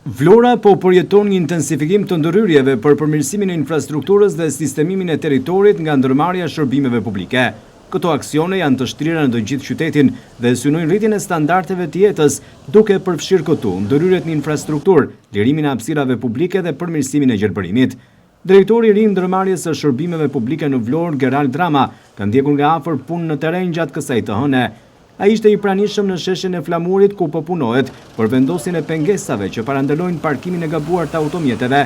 Vlora po përjeton një intensifikim të ndërhyrjeve për përmirësimin e infrastrukturës dhe sistemimin e territorit nga ndërmarrja e shërbimeve publike. Këto aksione janë të shtrirura në të gjithë qytetin dhe synojnë rritjen e standardeve të jetës, duke përfshirë këtu ndërhyrjet në infrastrukturë, lirimin e hapësirave publike dhe përmirësimin e gjelbërimit. Drejtori i ri i ndërmarrjes së shërbimeve publike në Vlorë, Gerald Drama, ka ndjekur nga afër punën në terren gjatë kësaj të hëne. Ai ishte i pranishëm në sheshin e Flamurit ku po punohet për vendosjen e pengesave që parandalojnë parkimin e gabuar të automjeteve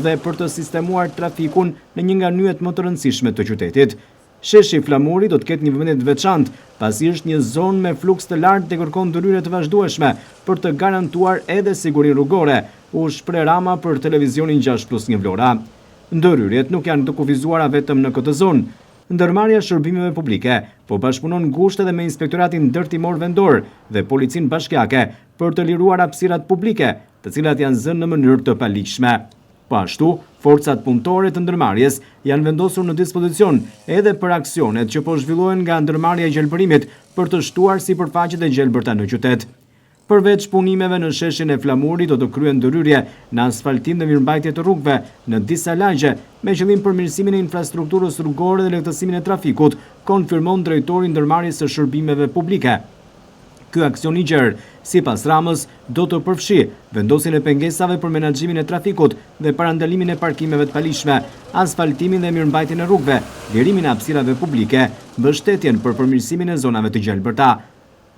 dhe për të sistemuar trafikun në një nga nyjet më të rëndësishme të qytetit. Sheshi Flamuri do të ketë një vëmendje të veçantë, pasi është një zonë me fluks të lartë dhe kërkon ndërhyrje të vazhdueshme për të garantuar edhe sigurinë rrugore, u shpreh Rama për televizionin 6+1 Vlora. Ndërhyrjet nuk janë të kufizuara vetëm në këtë zonë. Ndërmarrja e shërbimeve publike po bashkëpunon ngushtë edhe me Inspektoratin Ndërtimor Vendor dhe Policinë Bashkiake për të liruar hapësirat publike, të cilat janë zënë në mënyrë të paligjshme. Po ashtu, forcat punëtore të ndërmarrjes janë vendosur në dispozicion edhe për aksionet që po zhvillohen nga ndërmarrja e gjelbërimit për të shtuar sipërfaqet e gjelbërta në qytet. Përveç punimeve në sheshin e Flamurit do të kryen ndërhyrje në asfaltim dhe mirëmbajtje të rrugëve në disa lagje me qëllim përmirësimin e infrastrukturës rrugore dhe lehtësimin e trafikut, konfirmon drejtori i ndërmarrjes së shërbimeve publike. Ky aksion i gjerë, sipas Ramës, do të përfshi vendosjen e pengesave për menaxhimin e trafikut dhe parandalimin e parkimeve të paligjshme, asfaltimin dhe mirëmbajtjen e rrugëve, lirimin e hapësirave publike, mbështetjen për përmirësimin e zonave të gjelbërta.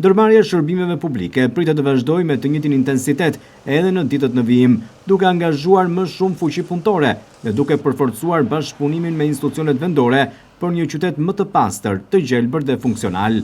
Ndërmarrja e shërbimeve publike pritet të vazhdojë me të njëjtin intensitet edhe në ditët në vijim, duke angazhuar më shumë fuqi punëtore dhe duke përforcuar bashkëpunimin me institucionet vendore për një qytet më të pastër, të gjelbër dhe funksional.